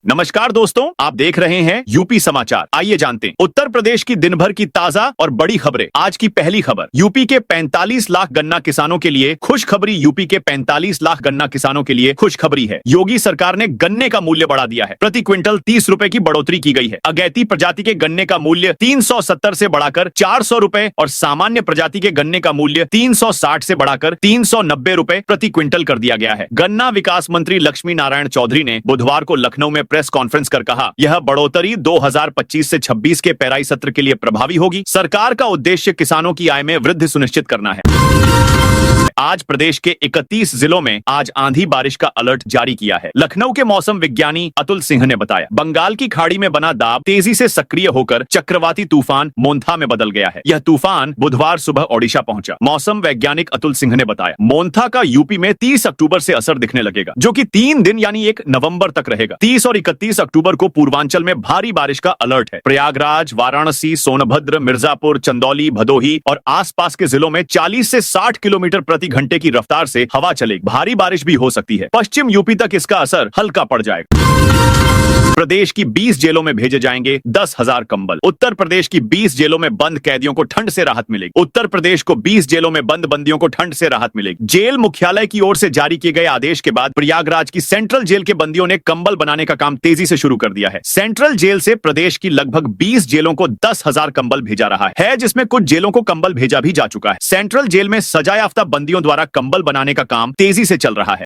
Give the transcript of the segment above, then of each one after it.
नमस्कार दोस्तों, आप देख रहे हैं यूपी समाचार। आइए जानते हैं उत्तर प्रदेश की दिन भर की ताजा और बड़ी खबरें। आज की पहली खबर, यूपी के 45 लाख गन्ना किसानों के लिए खुशखबरी। यूपी के 45 लाख गन्ना किसानों के लिए खुशखबरी है। योगी सरकार ने गन्ने का मूल्य बढ़ा दिया है। प्रति क्विंटल 30 रुपए की बढ़ोतरी की गई है। अगैती प्रजाति के गन्ने का मूल्य 370 से बढ़ाकर 400 रुपए और सामान्य प्रजाति के गन्ने का मूल्य 360 से बढ़ाकर 390 रुपए प्रति क्विंटल कर दिया गया है। गन्ना विकास मंत्री लक्ष्मी नारायण चौधरी ने बुधवार को लखनऊ में प्रेस कॉन्फ्रेंस कर कहा, यह बढ़ोतरी 2025 से 26 के पेराई सत्र के लिए प्रभावी होगी। सरकार का उद्देश्य किसानों की आय में वृद्धि सुनिश्चित करना है। आज प्रदेश के 31 जिलों में आज आंधी बारिश का अलर्ट जारी किया है। लखनऊ के मौसम विज्ञानी अतुल सिंह ने बताया, बंगाल की खाड़ी में बना दाब तेजी से सक्रिय होकर चक्रवाती तूफान मोन्था में बदल गया है। यह तूफान बुधवार सुबह ओडिशा पहुंचा। मौसम वैज्ञानिक अतुल सिंह ने बताया, मोन्था का यूपी में 30 अक्टूबर से असर दिखने लगेगा, जो कि 3 दिन यानी 1 नवंबर तक रहेगा। 30 और 31 अक्टूबर को पूर्वांचल में भारी बारिश का अलर्ट है। प्रयागराज, वाराणसी, सोनभद्र, मिर्जापुर, चंदौली, भदोही और आसपास के जिलों में 40 से 60 किलोमीटर प्रति घंटे की रफ्तार से हवा चलेगी। भारी बारिश भी हो सकती है। पश्चिम यूपी तक इसका असर हल्का पड़ जाएगा। प्रदेश की 20 जेलों में भेजे जाएंगे 10,000 कंबल। उत्तर प्रदेश की 20 जेलों में बंद कैदियों को ठंड से राहत मिलेगी। उत्तर प्रदेश को 20 जेलों में बंद बंदियों को ठंड से राहत मिलेगी। जेल मुख्यालय की ओर से जारी किए गए आदेश के बाद प्रयागराज की सेंट्रल जेल के बंदियों ने कंबल बनाने का काम तेजी से शुरू कर दिया है। सेंट्रल जेल से प्रदेश की लगभग 20 जेलों को 10,000 कंबल भेजा रहा है, जिसमें कुछ जेलों को कंबल भेजा भी जा चुका है। सेंट्रल जेल में सजा याफ्ता बंदियों द्वारा कंबल बनाने का काम तेजी से चल रहा है।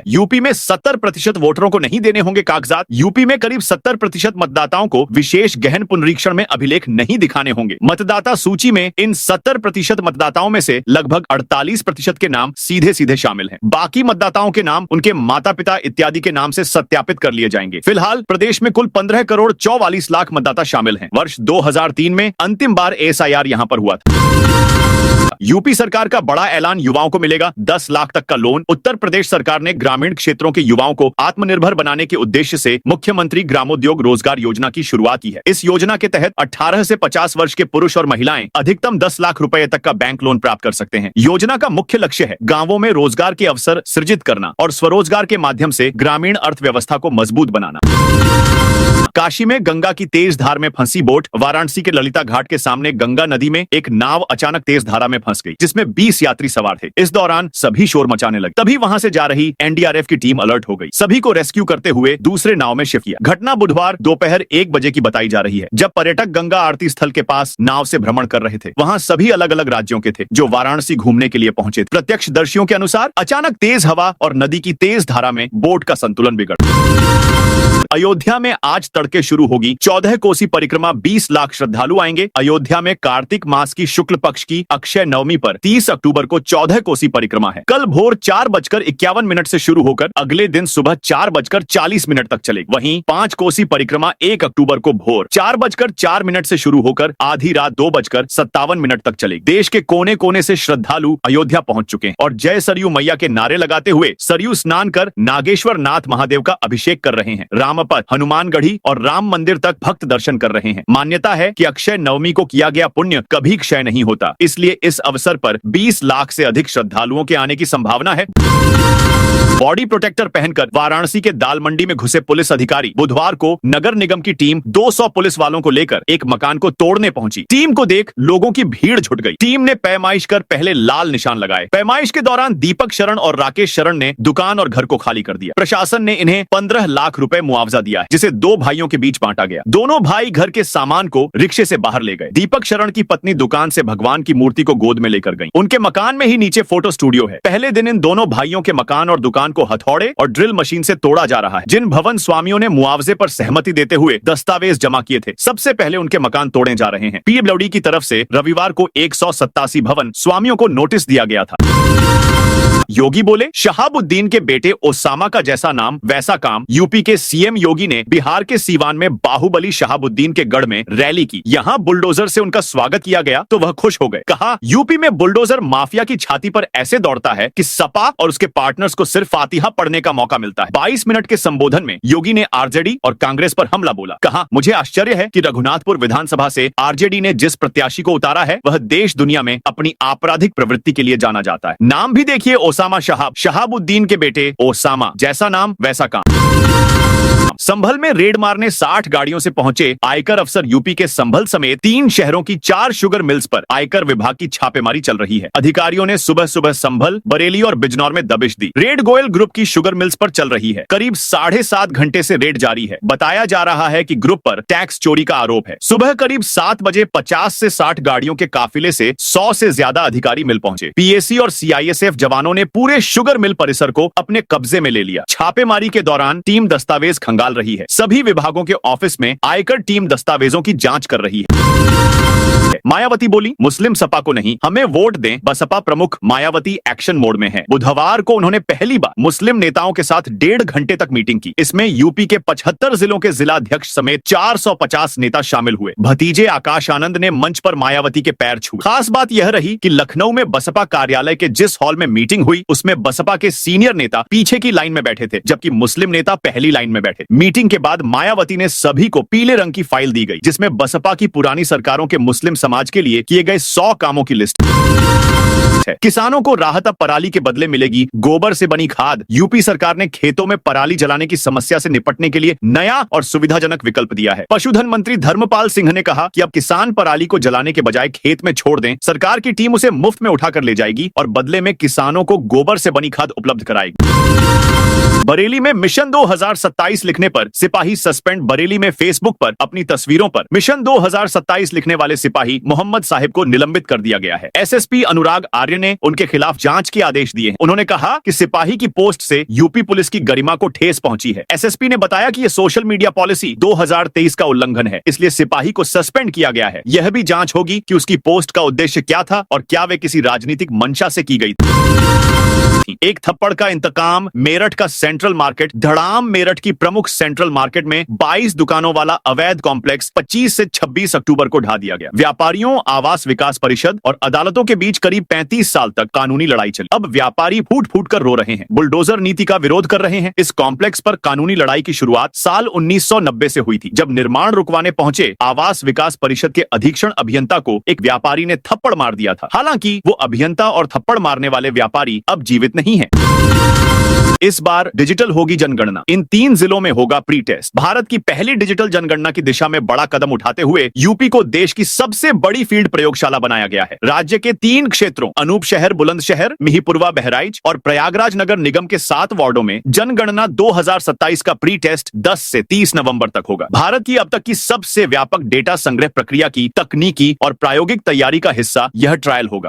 यूपी में 70% वोटरों को नहीं देने होंगे कागजात। यूपी में करीब 70% मतदाताओं को विशेष गहन पुनरीक्षण में अभिलेख नहीं दिखाने होंगे। मतदाता सूची में इन 70% मतदाताओं में से लगभग 48% के नाम सीधे सीधे शामिल हैं। बाकी मतदाताओं के नाम उनके माता पिता इत्यादि के नाम से सत्यापित कर लिए जाएंगे। फिलहाल प्रदेश में कुल 15 करोड़ 44 लाख मतदाता शामिल हैं। वर्ष 2003 में अंतिम बार SIR यहां पर हुआ था। यूपी सरकार का बड़ा ऐलान, युवाओं को मिलेगा 10 लाख तक का लोन। उत्तर प्रदेश सरकार ने ग्रामीण क्षेत्रों के युवाओं को आत्मनिर्भर बनाने के उद्देश्य से मुख्यमंत्री ग्रामोद्योग रोजगार योजना की शुरुआत की है। इस योजना के तहत 18 से 50 वर्ष के पुरुष और महिलाएं अधिकतम 10 लाख रुपए तक का बैंक लोन प्राप्त कर सकते हैं। योजना का मुख्य लक्ष्य है गांवों में रोजगार के अवसर सृजित करना और स्वरोजगार के माध्यम से ग्रामीण अर्थव्यवस्था को मजबूत बनाना। काशी में गंगा की तेज धार में फंसी बोट। वाराणसी के ललिता घाट के सामने गंगा नदी में एक नाव अचानक तेज धारा में फंस गई, जिसमें 20 यात्री सवार थे। इस दौरान सभी शोर मचाने लगे। तभी वहां से जा रही NDRF की टीम अलर्ट हो गई। सभी को रेस्क्यू करते हुए दूसरे नाव में शिफ्ट किया। घटना बुधवार दोपहर 1 बजे की बताई जा रही है, जब पर्यटक गंगा आरती स्थल के पास नाव से भ्रमण कर रहे थे। वहां सभी अलग अलग राज्यों के थे जो वाराणसी घूमने के लिए पहुंचे थे। प्रत्यक्षदर्शियों के अनुसार अचानक तेज हवा और नदी की तेज धारा में बोट का संतुलन बिगड़। अयोध्या में आज तड़के शुरू होगी 14 कोसी परिक्रमा। 20 लाख श्रद्धालु आएंगे। अयोध्या में कार्तिक मास की शुक्ल पक्ष की अक्षय नवमी पर 30 अक्टूबर को 14 कोसी परिक्रमा है। कल भोर 4:51 से शुरू होकर अगले दिन सुबह 4:40 तक चलेगी। वहीं 5 कोसी परिक्रमा 1 अक्टूबर को भोर 4:04 से शुरू होकर आधी रात 2:57 तक चलेगी। देश के कोने कोने से श्रद्धालु अयोध्या पहुंच चुके हैं और जय सरयू मैया के नारे लगाते हुए सरयू स्नान कर नागेश्वर नाथ महादेव का अभिषेक कर रहे हैं। रामपथ, हनुमानगढ़ी और राम मंदिर तक भक्त दर्शन कर रहे हैं। मान्यता है कि अक्षय नवमी को किया गया पुण्य कभी क्षय नहीं होता, इसलिए इस अवसर पर 20 लाख से अधिक श्रद्धालुओं के आने की संभावना है। बॉडी प्रोटेक्टर पहनकर वाराणसी के दाल मंडी में घुसे पुलिस अधिकारी बुधवार को नगर निगम की टीम 200 पुलिस वालों को लेकर एक मकान को तोड़ने पहुंची। टीम को देख लोगों की भीड़ जुट गई। टीम ने पैमाइश कर पहले लाल निशान लगाए। पैमाइश के दौरान दीपक शरण और राकेश शरण ने दुकान और घर को खाली कर दिया। प्रशासन ने इन्हें 15 लाख रुपए मुआवजा दिया है, जिसे 2 भाइयों के बीच बांटा गया। दोनों भाई घर के सामान को रिक्शे से बाहर ले गए। दीपक शरण की पत्नी दुकान से भगवान की मूर्ति को गोद में लेकर गई। उनके मकान में ही नीचे फोटो स्टूडियो है। पहले दिन इन दोनों भाइयों के मकान और दुकान को हथौड़े और ड्रिल मशीन से तोड़ा जा रहा है। जिन भवन स्वामियों ने मुआवजे पर सहमति देते हुए दस्तावेज जमा किए थे, सबसे पहले उनके मकान तोड़े जा रहे हैं। PWD की तरफ से रविवार को 187 भवन स्वामियों को नोटिस दिया गया था। योगी बोले, शहाबुद्दीन के बेटे ओसामा का जैसा नाम वैसा काम। यूपी के CM योगी ने बिहार के सीवान में बाहुबली शहाबुद्दीन के गढ़ में रैली की। यहाँ बुलडोजर से उनका स्वागत किया गया तो वह खुश हो गए। कहा, यूपी में बुलडोजर माफिया की छाती पर ऐसे दौड़ता है कि सपा और उसके पार्टनर्स को सिर्फ फातिहा पढ़ने का मौका मिलता है। 22 मिनट के संबोधन में योगी ने RJD और कांग्रेस पर हमला बोला। कहा, मुझे आश्चर्य है कि रघुनाथपुर विधानसभा से RJD ने जिस प्रत्याशी को उतारा है वह देश दुनिया में अपनी आपराधिक प्रवृत्ति के लिए जाना जाता है। नाम भी देखिए, ओसामा शहाब, शहाबुद्दीन के बेटे ओसामा, जैसा नाम वैसा काम। संभल में रेड मारने 60 गाड़ियों से पहुंचे आयकर अफसर। यूपी के संभल समेत 3 शहरों की 4 शुगर मिल्स पर आयकर विभाग की छापेमारी चल रही है। अधिकारियों ने सुबह सुबह संभल, बरेली और बिजनौर में दबिश दी। रेड गोयल ग्रुप की शुगर मिल्स पर चल रही है। करीब 7.5 घंटे से रेड जारी है। बताया जा रहा है कि ग्रुप पर टैक्स चोरी का आरोप है। सुबह करीब 7 बजे 50 से 60 गाड़ियों के काफिले से 100 से ज्यादा अधिकारी मिल पहुंचे। पीएसी और सीआईएसएफ जवानों ने पूरे शुगर मिल परिसर को अपने कब्जे में ले लिया। छापेमारी के दौरान टीम दस्तावेज खंगाल रही है। सभी विभागों के ऑफिस में आयकर टीम दस्तावेजों की जांच कर रही है। मायावती बोली, मुस्लिम सपा को नहीं, हमें वोट दें। बसपा प्रमुख मायावती एक्शन मोड में है। बुधवार को उन्होंने पहली बार मुस्लिम नेताओं के साथ 1.5 घंटे तक मीटिंग की। इसमें यूपी के 75 जिलों के जिलाध्यक्ष समेत 450 नेता शामिल हुए। भतीजे आकाश आनंद ने मंच पर मायावती के पैर छुए। खास बात यह रही कि लखनऊ में बसपा कार्यालय के जिस हॉल में मीटिंग हुई, उसमें बसपा के सीनियर नेता पीछे की लाइन में बैठे थे, जबकि मुस्लिम नेता पहली लाइन में बैठे। मीटिंग के बाद मायावती ने सभी को पीले रंग की फाइल दी गई, जिसमें बसपा की पुरानी सरकारों के मुस्लिम समाज के लिए किए गए 100 कामों की लिस्ट है। किसानों को राहत अब पराली के बदले मिलेगी गोबर से बनी खाद। यूपी सरकार ने खेतों में पराली जलाने की समस्या से निपटने के लिए नया और सुविधाजनक विकल्प दिया है। पशुधन मंत्री धर्मपाल सिंह ने कहा कि अब किसान पराली को जलाने के बजाय खेत में छोड़ दें। सरकार की टीम उसे मुफ्त में उठाकर ले जाएगी और बदले में किसानों को गोबर से बनी खाद उपलब्ध कराएगी। बरेली में मिशन 2027 लिखने पर सिपाही सस्पेंड। बरेली में फेसबुक पर अपनी तस्वीरों पर मिशन 2027 लिखने वाले सिपाही मोहम्मद साहिब को निलंबित कर दिया गया है। एसएसपी अनुराग आर्य ने उनके खिलाफ जांच के आदेश दिए हैं। उन्होंने कहा कि सिपाही की पोस्ट से यूपी पुलिस की गरिमा को ठेस पहुंची है। एसएसपी ने बताया कि यह सोशल मीडिया पॉलिसी 2023 का उल्लंघन है, इसलिए सिपाही को सस्पेंड किया गया है। यह भी जांच होगी कि उसकी पोस्ट का उद्देश्य क्या था और क्या वे किसी राजनीतिक मंशा से की गई थी। एक थप्पड़ का इंतकाम। मेरठ का सेंट्रल मार्केट धड़ाम। मेरठ की प्रमुख सेंट्रल मार्केट में 22 दुकानों वाला अवैध कॉम्प्लेक्स 25 से 26 अक्टूबर को ढा दिया गया। व्यापारियों, आवास विकास परिषद और अदालतों के बीच करीब 35 साल तक कानूनी लड़ाई चली। अब व्यापारी फूट फूट कर रो रहे हैं, बुलडोजर नीति का विरोध कर रहे हैं। इस कॉम्प्लेक्स पर कानूनी लड़ाई की शुरुआत साल 1990 से हुई थी, जब निर्माण रुकवाने पहुंचे आवास विकास परिषद के अधीक्षण अभियंता को एक व्यापारी ने थप्पड़ मार दिया था। हालांकि वो अभियंता और थप्पड़ मारने वाले व्यापारी अब जीवित नहीं है। इस बार डिजिटल होगी जनगणना। इन 3 जिलों में होगा प्री टेस्ट। भारत की पहली डिजिटल जनगणना की दिशा में बड़ा कदम उठाते हुए यूपी को देश की सबसे बड़ी फील्ड प्रयोगशाला बनाया गया है। राज्य के 3 क्षेत्रों अनूप शहर, बुलंदशहर, मिहीपुरवा, बहराइच और प्रयागराज नगर निगम के 7 वार्डों में जनगणना 2027 का प्री टेस्ट 10 से 30 नवंबर तक होगा। भारत की अब तक की सबसे व्यापक डेटा संग्रह प्रक्रिया की तकनीकी और प्रायोगिक तैयारी का हिस्सा यह ट्रायल होगा।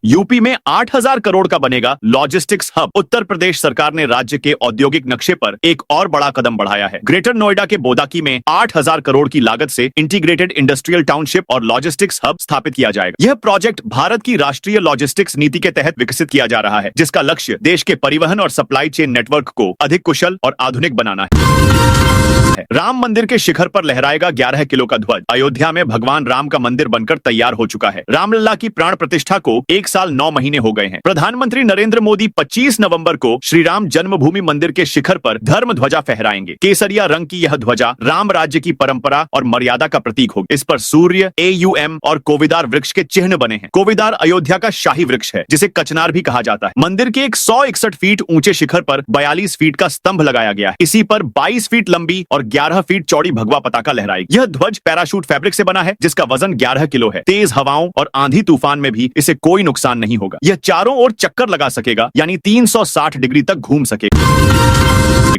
यूपी में 8,000 करोड़ का बनेगा लॉजिस्टिक्स हब। उत्तर प्रदेश सरकार ने राज्य के औद्योगिक नक्शे पर एक और बड़ा कदम बढ़ाया है। ग्रेटर नोएडा के बोदाकी में 8,000 करोड़ की लागत से इंटीग्रेटेड इंडस्ट्रियल टाउनशिप और लॉजिस्टिक्स हब स्थापित किया जाएगा। यह प्रोजेक्ट भारत की राष्ट्रीय लॉजिस्टिक्स नीति के तहत विकसित किया जा रहा है, जिसका लक्ष्य देश के परिवहन और सप्लाई चेन नेटवर्क को अधिक कुशल और आधुनिक बनाना है। राम मंदिर के शिखर पर लहराएगा 11 किलो का ध्वज। अयोध्या में भगवान राम का मंदिर बनकर तैयार हो चुका है। रामलला की प्राण प्रतिष्ठा को 1 साल 9 महीने हो गए हैं। प्रधानमंत्री नरेंद्र मोदी 25 नवंबर को श्री राम जन्मभूमि मंदिर के शिखर पर धर्म ध्वजा फहराएंगे। केसरिया रंग की यह ध्वजा राम राज्य की परंपरा और मर्यादा का प्रतीक होगी। इस पर सूर्य, AUM और कोविदार वृक्ष के चिन्ह बने हैं। कोविदार अयोध्या का शाही वृक्ष है, जिसे कचनार भी कहा जाता है। मंदिर के 161 फीट ऊंचे शिखर पर 42 फीट का स्तंभ लगाया गया है। इसी पर 22 फीट लंबी और 11 फीट चौड़ी भगवा पताका लहराएगी। यह ध्वज पैराशूट फैब्रिक से बना है, जिसका वजन 11 किलो है। तेज हवाओं और आंधी तूफान में भी इसे कोई नुकसान नहीं होगा। यह चारों ओर चक्कर लगा सकेगा, यानी 360 डिग्री तक घूम सकेगा।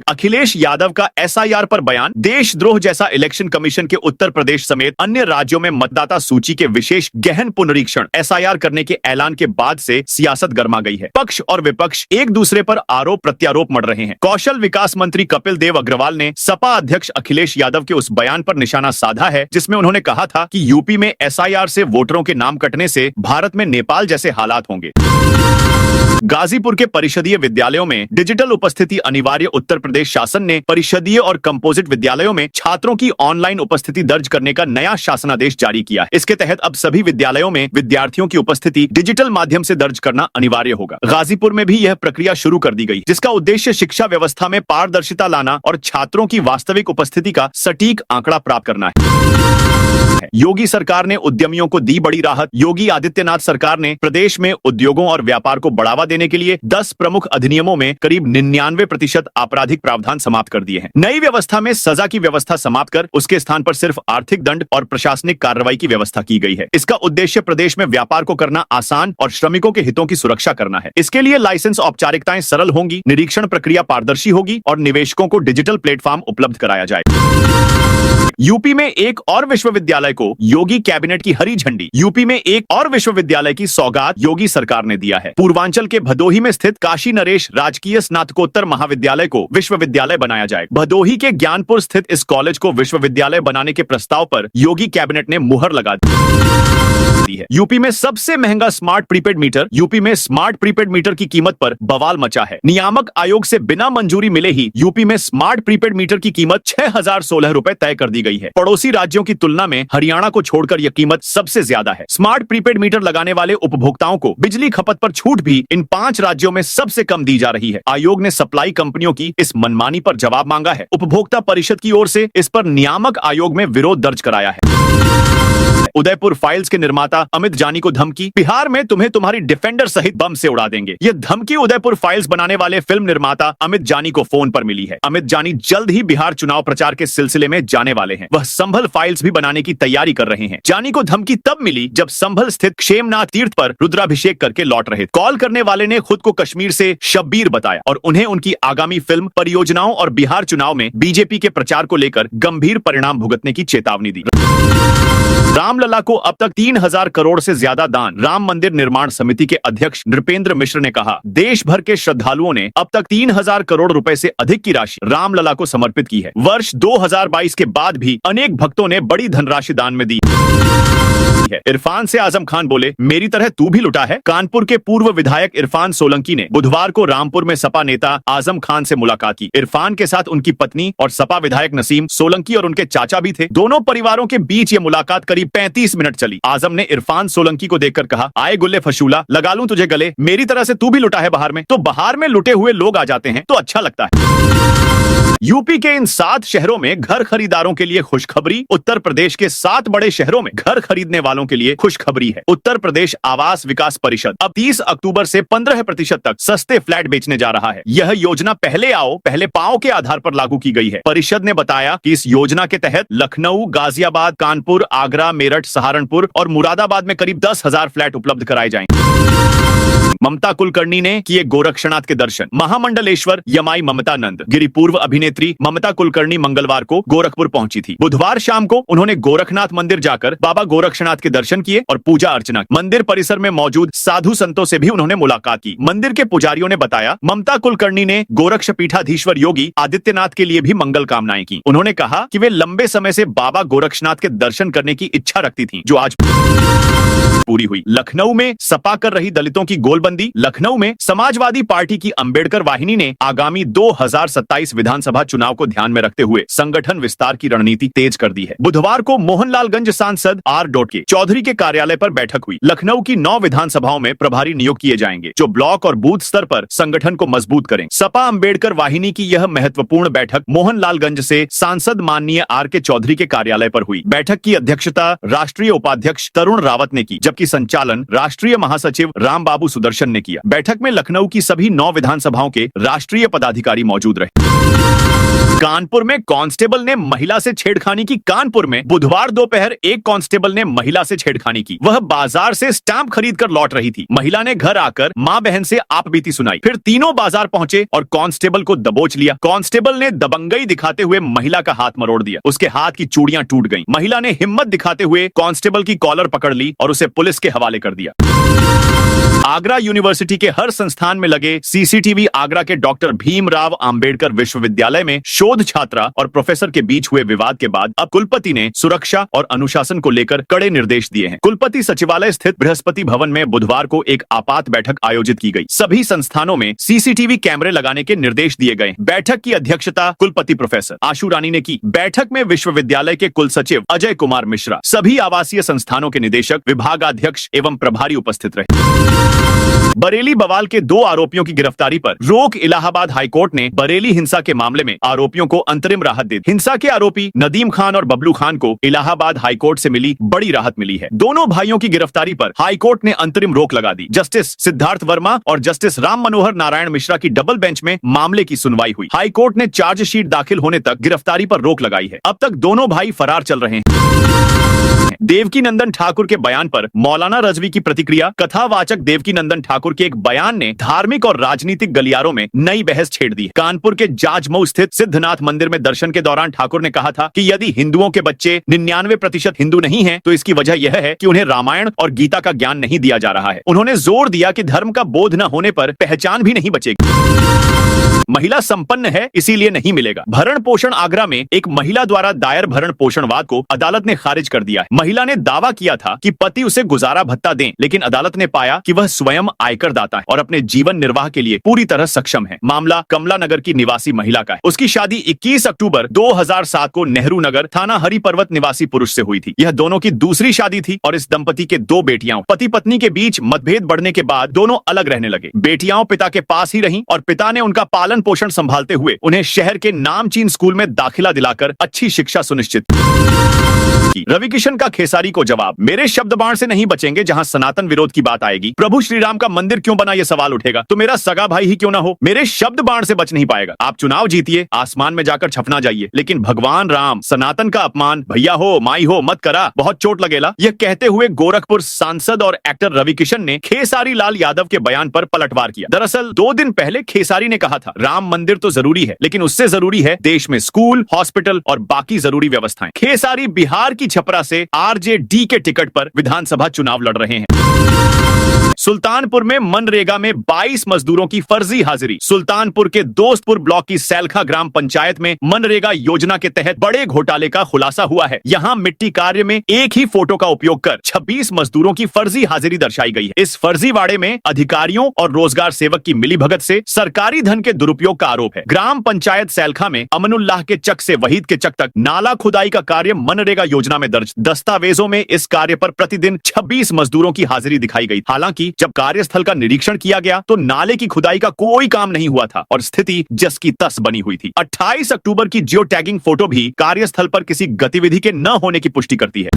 अखिलेश यादव का SIR पर बयान। देशद्रोह जैसा इलेक्शन कमीशन के उत्तर प्रदेश समेत अन्य राज्यों में मतदाता सूची के विशेष गहन पुनरीक्षण SIR करने के ऐलान के बाद से सियासत गर्मा गई है। पक्ष और विपक्ष एक दूसरे पर आरोप प्रत्यारोप मढ़ रहे हैं। कौशल विकास मंत्री कपिल देव अग्रवाल ने सपा अध्यक्ष अखिलेश यादव के उस बयान पर निशाना साधा है, जिसमें उन्होंने कहा था कि यूपी में SIR से वोटरों के नाम कटने से भारत में नेपाल जैसे हालात होंगे। गाजीपुर के परिषदीय विद्यालयों में डिजिटल उपस्थिति अनिवार्य। उत्तर प्रदेश शासन ने परिषदीय और कंपोजिट विद्यालयों में छात्रों की ऑनलाइन उपस्थिति दर्ज करने का नया शासनादेश जारी किया है। इसके तहत अब सभी विद्यालयों में विद्यार्थियों की उपस्थिति डिजिटल माध्यम से दर्ज करना अनिवार्य होगा। गाजीपुर में भी यह प्रक्रिया शुरू कर दी गई, जिसका उद्देश्य शिक्षा व्यवस्था में पारदर्शिता लाना और छात्रों की वास्तविक उपस्थिति का सटीक आंकड़ा प्राप्त करना है। है। योगी सरकार ने उद्यमियों को दी बड़ी राहत। योगी आदित्यनाथ सरकार ने प्रदेश में उद्योगों और व्यापार को बढ़ावा देने के लिए 10 प्रमुख अधिनियमों में करीब 99% आपराधिक प्रावधान समाप्त कर दिए हैं। नई व्यवस्था में सजा की व्यवस्था समाप्त कर उसके स्थान पर सिर्फ आर्थिक दंड और प्रशासनिक कार्रवाई की व्यवस्था की गई है। इसका उद्देश्य प्रदेश में व्यापार को करना आसान और श्रमिकों के हितों की सुरक्षा करना है। इसके लिए लाइसेंस औपचारिकताएं सरल होंगी, निरीक्षण प्रक्रिया पारदर्शी होगी और निवेशकों को डिजिटल प्लेटफॉर्म उपलब्ध कराया जाएगा। यूपी में एक और विश्वविद्यालय को योगी कैबिनेट की हरी झंडी। यूपी में एक और विश्वविद्यालय की सौगात योगी सरकार ने दिया है। पूर्वांचल के भदोही में स्थित काशी नरेश राजकीय स्नातकोत्तर महाविद्यालय को विश्वविद्यालय बनाया जाएगा। भदोही के ज्ञानपुर स्थित इस कॉलेज को विश्वविद्यालय बनाने के प्रस्ताव पर योगी कैबिनेट ने मुहर लगा दी है। यूपी में सबसे महंगा स्मार्ट प्रीपेड मीटर। यूपी में स्मार्ट प्रीपेड मीटर की कीमत पर बवाल मचा है। नियामक आयोग से बिना मंजूरी मिले ही यूपी में स्मार्ट प्रीपेड मीटर की कीमत 6016 रुपए तय कर दी गई है। पड़ोसी राज्यों की तुलना में हरियाणा को छोड़कर यह कीमत सबसे ज्यादा है। स्मार्ट प्रीपेड मीटर लगाने वाले उपभोक्ताओं को बिजली खपत पर छूट भी इन 5 राज्यों में सबसे कम दी जा रही है। आयोग ने सप्लाई कंपनियों की इस मनमानी पर जवाब मांगा है। उपभोक्ता परिषद की ओर से इस पर नियामक आयोग में विरोध दर्ज कराया है। उदयपुर फाइल्स के निर्माता अमित जानी को धमकी। बिहार में तुम्हें तुम्हारी डिफेंडर सहित बम से उड़ा देंगे। यह धमकी उदयपुर फाइल्स बनाने वाले फिल्म निर्माता अमित जानी को फोन पर मिली है। अमित जानी जल्द ही बिहार चुनाव प्रचार के सिलसिले में जाने वाले हैं। वह संभल फाइल्स भी बनाने की तैयारी कर रहे हैं। जानी को धमकी तब मिली जब संभल स्थित क्षेमनाथ तीर्थ पर रुद्राभिषेक करके लौट रहे। कॉल करने वाले ने खुद को कश्मीर से शब्बीर बताया और उन्हें उनकी आगामी फिल्म परियोजनाओं और बिहार चुनाव में बीजेपी के प्रचार को लेकर गंभीर परिणाम भुगतने की चेतावनी दी। रामलला को अब तक 3000 करोड़ से ज्यादा दान। राम मंदिर निर्माण समिति के अध्यक्ष नृपेंद्र मिश्र ने कहा, देश भर के श्रद्धालुओं ने अब तक 3000 करोड़ रुपए से अधिक की राशि रामलला को समर्पित की है। वर्ष 2022 के बाद भी अनेक भक्तों ने बड़ी धनराशि दान में दी है। इरफान से आजम खान बोले, मेरी तरह तू भी लुटा है। कानपुर के पूर्व विधायक इरफान सोलंकी ने बुधवार को रामपुर में सपा नेता आजम खान से मुलाकात की। इरफान के साथ उनकी पत्नी और सपा विधायक नसीम सोलंकी और उनके चाचा भी थे। दोनों परिवारों के बीच ये मुलाकात करीब 35 मिनट चली। आजम ने इरफान सोलंकी को देखकर कहा, आए गुल्ले फशूला, लगा लूं तुझे गले। मेरी तरह से तू भी लुटा है बाहर में। तो बाहर में लुटे हुए लोग आ जाते हैं तो अच्छा लगता है। यूपी के इन 7 शहरों में घर खरीदारों के लिए खुशखबरी। उत्तर प्रदेश के 7 बड़े शहरों में घर खरीदने वालों के लिए खुशखबरी है। उत्तर प्रदेश आवास विकास परिषद अब 30 अक्टूबर से 15% तक सस्ते फ्लैट बेचने जा रहा है। यह योजना पहले आओ पहले पाओ के आधार पर लागू की गई है। परिषद ने बताया कि इस योजना के तहत लखनऊ, गाजियाबाद, कानपुर, आगरा, मेरठ, सहारनपुर और मुरादाबाद में करीब 10,000 फ्लैट उपलब्ध कराए जाएंगे। ममता कुलकर्णी ने किए गोरक्षनाथ के दर्शन। महामंडलेश्वर यमाई ममता नंद गिरी पूर्व अभिनेत्री ममता कुलकर्णी मंगलवार को गोरखपुर पहुंची थी। बुधवार शाम को उन्होंने गोरखनाथ मंदिर जाकर बाबा गोरक्षनाथ के दर्शन किए और पूजा अर्चना की। मंदिर परिसर में मौजूद साधु संतों से भी उन्होंने मुलाकात की। मंदिर के पुजारियों ने बताया, ममता कुलकर्णी ने गोरक्ष पीठाधीश्वर योगी आदित्यनाथ के लिए भी मंगल कामनाएं की। उन्होंने कहा कि वे लंबे समय से बाबा गोरक्षनाथ के दर्शन करने की इच्छा रखती थी, जो आज पूरी हुई। लखनऊ में सपा कर रही दलितों की गोलबंदी। लखनऊ में समाजवादी पार्टी की अंबेडकर वाहिनी ने आगामी 2027 विधानसभा चुनाव को ध्यान में रखते हुए संगठन विस्तार की रणनीति तेज कर दी है। बुधवार को मोहनलालगंज सांसद आर के चौधरी के कार्यालय पर बैठक हुई। लखनऊ की 9 विधानसभाओं में प्रभारी नियुक्त किए जाएंगे, जो ब्लॉक और बूथ स्तर पर संगठन को मजबूत करें। सपा अंबेडकर वाहिनी की यह महत्वपूर्ण बैठक मोहनलालगंज से सांसद माननीय आर चौधरी के कार्यालय पर हुई। बैठक की अध्यक्षता राष्ट्रीय उपाध्यक्ष तरुण रावत ने की, जबकि संचालन राष्ट्रीय महासचिव रामबाबू सुदर्शन ने किया। बैठक में लखनऊ की सभी 9 विधानसभाओं के राष्ट्रीय पदाधिकारी मौजूद रहे। कानपुर में कांस्टेबल ने महिला से छेड़खानी की। कानपुर में बुधवार दोपहर एक कांस्टेबल ने महिला से छेड़खानी की। वह बाजार से स्टैंप खरीद कर लौट रही थी। महिला ने घर आकर मां बहन से आपबीती सुनाई। फिर तीनों बाजार पहुंचे और कांस्टेबल को दबोच लिया। कांस्टेबल ने दबंगई दिखाते हुए महिला का हाथ मरोड़ दिया। उसके हाथ की चूड़ियां टूट गईं। महिला ने हिम्मत दिखाते हुए कांस्टेबल की कॉलर पकड़ ली और उसे पुलिस के हवाले कर दिया। आगरा यूनिवर्सिटी के हर संस्थान में लगे सीसीटीवी आगरा के डॉक्टर भीमराव अंबेडकर विश्वविद्यालय में शोध छात्रा और प्रोफेसर के बीच हुए विवाद के बाद अब कुलपति ने सुरक्षा और अनुशासन को लेकर कड़े निर्देश दिए हैं। कुलपति सचिवालय स्थित बृहस्पति भवन में बुधवार को एक आपात बैठक आयोजित की गई। सभी संस्थानों में सीसीटीवी कैमरे लगाने के निर्देश दिए गए। बैठक की अध्यक्षता कुलपति प्रोफेसर आशु रानी ने की। बैठक में विश्वविद्यालय के कुल सचिव अजय कुमार मिश्रा, सभी आवासीय संस्थानों के निदेशक, विभागाध्यक्ष एवं प्रभारी उपस्थित रहे। बरेली बवाल के 2 आरोपियों की गिरफ्तारी पर रोक। इलाहाबाद हाईकोर्ट ने बरेली हिंसा के मामले में आरोपियों को अंतरिम राहत दे दी। हिंसा के आरोपी नदीम खान और बबलू खान को इलाहाबाद हाईकोर्ट से मिली बड़ी राहत मिली है। दोनों भाइयों की गिरफ्तारी पर हाईकोर्ट ने अंतरिम रोक लगा दी। जस्टिस सिद्धार्थ वर्मा और जस्टिस राम मनोहर नारायण मिश्रा की डबल बेंच में मामले की सुनवाई हुई। हाईकोर्ट ने चार्जशीट दाखिल होने तक गिरफ्तारी पर रोक लगाई है। अब तक दोनों भाई फरार चल रहे हैं। देवकी नंदन ठाकुर के बयान पर मौलाना रजवी की प्रतिक्रिया। कथावाचक देवकी नंदन ठाकुर के एक बयान ने धार्मिक और राजनीतिक गलियारों में नई बहस छेड़ दी। कानपुर के जाजमऊ स्थित सिद्धनाथ मंदिर में दर्शन के दौरान ठाकुर ने कहा था कि यदि हिंदुओं के बच्चे 99% हिंदू नहीं हैं, तो इसकी वजह यह है कि उन्हें रामायण और गीता का ज्ञान नहीं दिया जा रहा है। उन्होंने जोर दिया कि धर्म का बोध न होने पर पहचान भी नहीं बचेगी। महिला संपन्न है इसीलिए नहीं मिलेगा। भरण पोषण आगरा में एक महिला द्वारा दायर भरण पोषणवाद को अदालत ने खारिज कर दिया है। महिला ने दावा किया था कि पति उसे गुजारा भत्ता दें, लेकिन अदालत ने पाया कि वह स्वयं आयकर दाता है और अपने जीवन निर्वाह के लिए पूरी तरह सक्षम है। मामला कमला नगर की निवासी महिला का है। उसकी शादी 21 अक्टूबर 2007 को नेहरू नगर थाना हरि पर्वत निवासी पुरुष से हुई थी। यह दोनों की दूसरी शादी थी और इस दंपति के 2 बेटियां। पति पत्नी के बीच मतभेद बढ़ने के बाद दोनों अलग रहने लगे। बेटियां पिता के पास ही रहीं और पिता ने उनका पालन पोषण संभालते हुए उन्हें शहर के नामचीन स्कूल में दाखिला दिलाकर अच्छी शिक्षा सुनिश्चित की। रवि किशन का खेसारी को जवाब। मेरे शब्द बाण से नहीं बचेंगे। जहां सनातन विरोध की बात आएगी, प्रभु श्री राम का मंदिर क्यों बना, यह सवाल उठेगा, तो मेरा सगा भाई ही क्यों ना हो, मेरे शब्द बाण से बच नहीं पाएगा। आप चुनाव जीतिए, आसमान में जाकर छपना जाइए, लेकिन भगवान राम सनातन का अपमान भैया हो माई हो मत करा, बहुत चोट लगेला। यह कहते हुए गोरखपुर सांसद और एक्टर रवि किशन ने खेसारी लाल यादव के बयान पर पलटवार किया। दरअसल 2 दिन पहले खेसारी ने कहा था, राम मंदिर तो जरूरी है, लेकिन उससे जरूरी है देश में स्कूल, हॉस्पिटल और बाकी जरूरी व्यवस्थाएं। खेसारी बिहार की छपरा से आरजेडी के टिकट पर विधानसभा चुनाव लड़ रहे हैं। सुल्तानपुर में मनरेगा में 22 मजदूरों की फर्जी हाजिरी। सुल्तानपुर के दोस्तपुर ब्लॉक की सैलखा ग्राम पंचायत में मनरेगा योजना के तहत बड़े घोटाले का खुलासा हुआ है। यहां मिट्टी कार्य में एक ही फोटो का उपयोग कर 26 मजदूरों की फर्जी हाजिरी दर्शाई गई है। इस फर्जीवाड़े में अधिकारियों और रोजगार सेवक की मिलीभगत से सरकारी धन के दुरुपयोग का आरोप है। ग्राम पंचायत सैलखा में अमनुल्लाह के चक से वहीद के चक तक नाला खुदाई का कार्य मनरेगा योजना में दर्ज। दस्तावेजों में इस कार्य पर प्रतिदिन 26 मजदूरों की हाजिरी दिखाई गई। हालांकि जब कार्यस्थल का निरीक्षण किया गया तो नाले की खुदाई का कोई काम नहीं हुआ था और स्थिति जस की तस बनी हुई थी। 28 अक्टूबर की जियो टैगिंग फोटो भी कार्यस्थल पर किसी गतिविधि के न होने की पुष्टि करती है।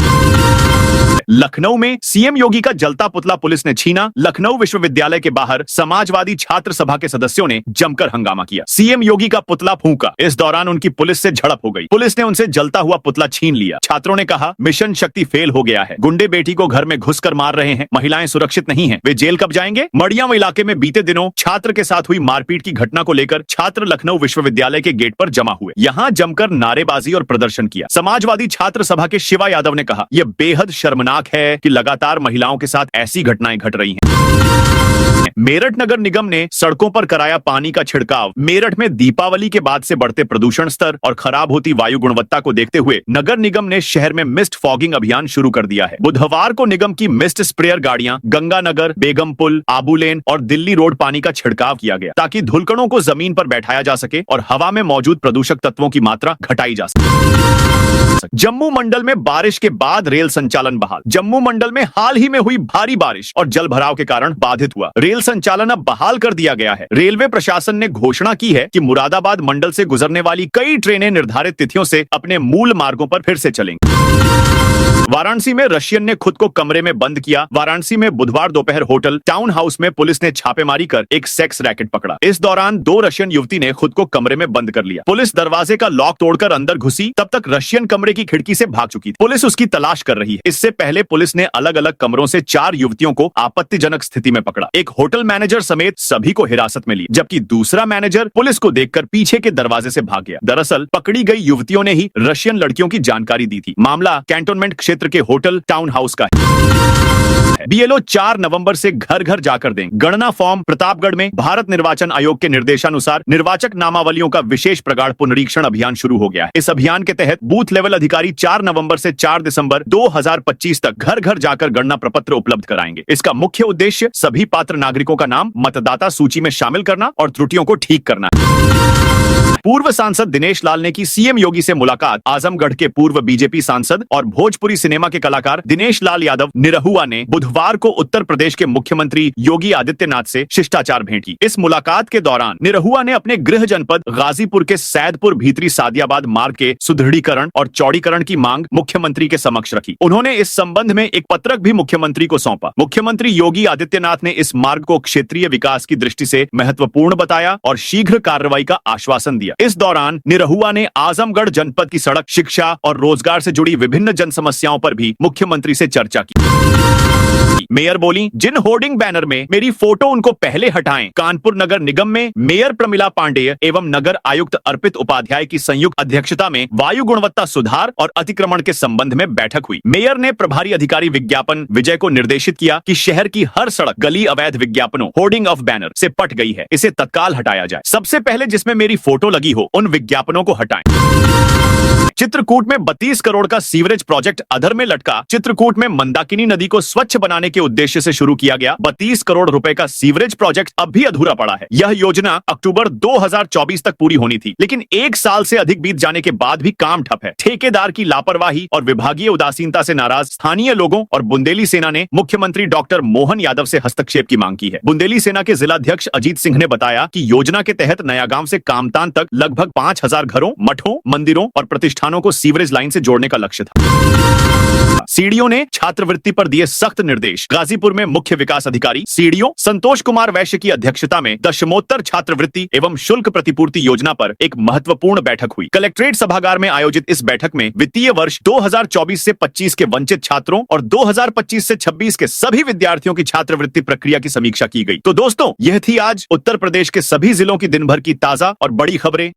लखनऊ में सीएम योगी का जलता पुतला पुलिस ने छीना। लखनऊ विश्वविद्यालय के बाहर समाजवादी छात्र सभा के सदस्यों ने जमकर हंगामा किया। सीएम योगी का पुतला फूंका। इस दौरान उनकी पुलिस से झड़प हो गई। पुलिस ने उनसे जलता हुआ पुतला छीन लिया। छात्रों ने कहा, मिशन शक्ति फेल हो गया है, गुंडे बेटी को घर में घुसकर मार रहे हैं, महिलाएं सुरक्षित नहीं हैं, वे जेल कब जाएंगे। मड़ियाम इलाके में बीते दिनों छात्र के साथ हुई मारपीट की घटना को लेकर छात्र लखनऊ विश्वविद्यालय के गेट पर जमा हुए। यहां जमकर नारेबाजी और प्रदर्शन किया। समाजवादी छात्र सभा के शिवा यादव ने कहा, यह बेहद शर्मनाक है कि लगातार महिलाओं के साथ ऐसी घटनाएं घट रही हैं। मेरठ नगर निगम ने सड़कों पर कराया पानी का छिड़काव। मेरठ में दीपावली के बाद से बढ़ते प्रदूषण स्तर और खराब होती वायु गुणवत्ता को देखते हुए नगर निगम ने शहर में मिस्ट फॉगिंग अभियान शुरू कर दिया है। बुधवार को निगम की मिस्ट स्प्रेयर गाड़ियां गंगानगर, बेगमपुल, आबू लेन और दिल्ली रोड पानी का छिड़काव किया गया ताकि धुलकणों को जमीन पर बैठाया जा सके और हवा में मौजूद प्रदूषक तत्वों की मात्रा घटाई जा सके। जम्मू मंडल में बारिश के बाद रेल संचालन बहाल। जम्मू मंडल में हाल ही में हुई भारी बारिश और जल भराव के कारण बाधित हुआ। रेल संचालन अब बहाल कर दिया गया है। रेलवे प्रशासन ने घोषणा की है कि मुरादाबाद मंडल से गुजरने वाली कई ट्रेनें निर्धारित तिथियों से अपने मूल मार्गों पर फिर से चलेंगी। वाराणसी में रशियन ने खुद को कमरे में बंद किया। वाराणसी में बुधवार दोपहर होटल टाउन हाउस में पुलिस ने छापेमारी कर एक सेक्स रैकेट पकड़ा। इस दौरान 2 रशियन युवती ने खुद को कमरे में बंद कर लिया। पुलिस दरवाजे का लॉक तोड़कर अंदर घुसी, तब तक रशियन कमरे की खिड़की से भाग चुकी थी। पुलिस उसकी तलाश कर रही है। इससे पहले पुलिस ने अलग अलग कमरों से 4 युवतियों को आपत्तिजनक स्थिति में पकड़ा। एक होटल मैनेजर समेत सभी को हिरासत में लिया, जबकि दूसरा मैनेजर पुलिस को देखकर पीछे के दरवाजे से भाग गया। दरअसल पकड़ी गई युवतियों ने ही रशियन लड़कियों की जानकारी दी थी। मामला कैंटोनमेंट क्षेत्र के होटल टाउन हाउस का है। बीएलओ 4 नवंबर से घर घर जाकर दें गणना फॉर्म। प्रतापगढ़ में भारत निर्वाचन आयोग के निर्देशानुसार निर्वाचक नामावलियों का विशेष प्रगाढ़ पुनरीक्षण अभियान शुरू हो गया है। इस अभियान के तहत बूथ लेवल अधिकारी 4 नवंबर से 4 दिसंबर 2025 तक घर घर जाकर गणना प्रपत्र उपलब्ध कराएंगे। इसका मुख्य उद्देश्य सभी पात्र नागरिकों का नाम मतदाता सूची में शामिल करना और त्रुटियों को ठीक करना है। पूर्व सांसद दिनेश लाल ने की सीएम योगी से मुलाकात। आजमगढ़ के पूर्व बीजेपी सांसद और भोजपुरी सिनेमा के कलाकार दिनेश लाल यादव निरहुआ ने बुधवार को उत्तर प्रदेश के मुख्यमंत्री योगी आदित्यनाथ से शिष्टाचार भेंट की। इस मुलाकात के दौरान निरहुआ ने अपने गृह जनपद गाजीपुर के सैदपुर भीतरी सादियाबाद मार्ग के सुदृढ़ीकरण और चौड़ीकरण की मांग मुख्यमंत्री के समक्ष रखी। उन्होंने इस संबंध में एक पत्रक भी मुख्यमंत्री को सौंपा। मुख्यमंत्री योगी आदित्यनाथ ने इस मार्ग को क्षेत्रीय विकास की दृष्टि से महत्वपूर्ण बताया और शीघ्र कार्रवाई का आश्वासन दिया। इस दौरान निरहुआ ने आजमगढ़ जनपद की सड़क, शिक्षा और रोजगार से जुड़ी विभिन्न जन समस्याओं पर भी मुख्यमंत्री से चर्चा की। मेयर बोली, जिन होर्डिंग बैनर में मेरी फोटो उनको पहले हटाएं। कानपुर नगर निगम में मेयर प्रमिला पांडेय एवं नगर आयुक्त अर्पित उपाध्याय की संयुक्त अध्यक्षता में वायु गुणवत्ता सुधार और अतिक्रमण के संबंध में बैठक हुई। मेयर ने प्रभारी अधिकारी विज्ञापन विजय को निर्देशित किया कि शहर की हर सड़क, गली अवैध विज्ञापनों, होर्डिंग ऑफ बैनर से पट गई है, इसे तत्काल हटाया जाए। सबसे पहले जिसमें मेरी फोटो लगी हो उन विज्ञापनों को हटाएं। चित्रकूट में 32 करोड़ का सीवरेज प्रोजेक्ट अधर में लटका। चित्रकूट में मंदाकिनी नदी को स्वच्छ बनाने के उद्देश्य से शुरू किया गया 32 करोड़ रुपए का सीवरेज प्रोजेक्ट अब भी अधूरा पड़ा है। यह योजना अक्टूबर 2024 तक पूरी होनी थी, लेकिन 1 साल से अधिक बीत जाने के बाद भी काम ठप है। ठेकेदार की लापरवाही और विभागीय उदासीनता से नाराज स्थानीय लोगों और बुंदेली सेना ने मुख्यमंत्री डॉक्टर मोहन यादव से हस्तक्षेप की मांग की है। बुंदेली सेना के जिलाध्यक्ष अजीत सिंह ने बताया कि योजना के तहत नयागांव से कामतान तक लगभग 5000 घरों, मठों, मंदिरों और प्रतिष्ठानों को सीवरेज लाइन से जोड़ने का लक्ष्य था। सीडीओ ने छात्रवृत्ति पर दिए सख्त निर्देश। गाजीपुर में मुख्य विकास अधिकारी सीडीओ संतोष कुमार वैश्य की अध्यक्षता में दशमोत्तर छात्रवृत्ति एवं शुल्क प्रतिपूर्ति योजना पर एक महत्वपूर्ण बैठक हुई। कलेक्ट्रेट सभागार में आयोजित इस बैठक में वित्तीय वर्ष 2024 से 25 के वंचित छात्रों और 2025 से 26 के सभी विद्यार्थियों की छात्रवृत्ति प्रक्रिया की समीक्षा की गई। तो दोस्तों, यह थी आज उत्तर प्रदेश के सभी जिलों की दिन भर की ताजा और बड़ी खबरें।